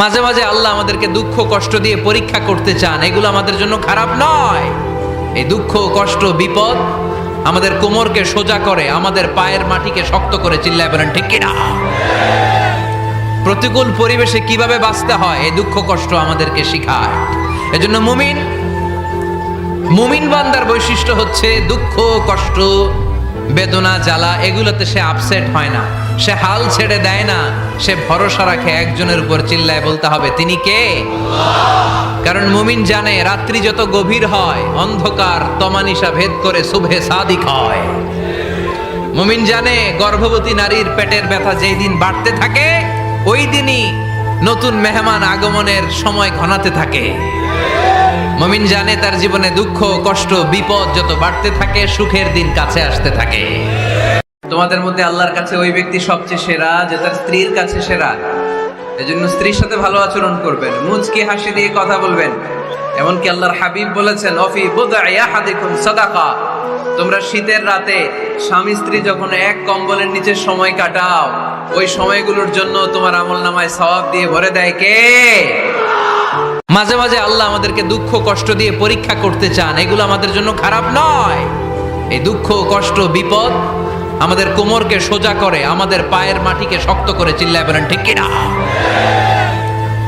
মাঝে মাঝে আল্লাহ আমাদেরকে দুঃখ কষ্ট দিয়ে পরীক্ষা করতে চান, এগুলো আমাদের জন্য খারাপ নয়। এই দুঃখ কষ্ট বিপদ আমাদের কোমরকে সোজা করে, আমাদের পায়ের মাটিকে শক্ত করে। চিল্লায় বলেন ঠিক কিনা? প্রতিকূল পরিবেশে কিভাবে বাঁচতে হয় এই দুঃখ কষ্ট আমাদেরকে শিখায়। এজন্য মুমিন বান্দার বৈশিষ্ট্য হচ্ছে দুঃখ কষ্ট বেদনা জ্বালা এগুলোতে সে আপসেট হয় না, সে হাল ছেড়ে দেয় না, সে ভরসা রাখে একজনের উপর। চিল্লায় বলতে হবে তিনি কে? কারণ মুমিন জানে রাত্রি যত গভীর হয় অন্ধকার তমানিসা ভেদ করে সুবহে সাদিক হয়। মুমিন জানে গর্ভবতী নারীর পেটের ব্যথা যেই দিন বাড়তে থাকে ওই দিনই নতুন মেহমান আগমনের সময় ঘনাতে থাকে। মুমিন জানে তার জীবনে দুঃখ কষ্ট বিপদ যত বাড়তে থাকে সুখের দিন কাছে আসতে থাকে। তোমাদের মধ্যে আল্লাহর কাছে ওই ব্যক্তি সবচেয়ে সেরা যে তার স্ত্রীর কাছে সেরা। এজন্য স্ত্রীর সাথে ভালো আচরণ করবেন, মুচকি হাসি দিয়ে কথা বলবেন। এমনকি আল্লাহর হাবিব বলেছেন অফি বুদআই আহাদিকুম সাদাকা, তোমরা শীতের রাতে স্বামী স্ত্রী যখন এক কম্বলের নিচে সময় কাটাও ওই সময়গুলোর জন্য তোমার আমলনামায় সওয়াব দিয়ে ভরে দেয় কে? মাঝে মাঝে আল্লাহ আমাদেরকে দুঃখ কষ্ট দিয়ে পরীক্ষা করতে চান, এগুলো আমাদের জন্য খারাপ নয়। এই দুঃখ কষ্ট বিপদ আমাদের কোমরকে সোজা করে, আমাদের পায়ের মাটিকে শক্ত করে। চিল্লায় বলেন ঠিক কিনা?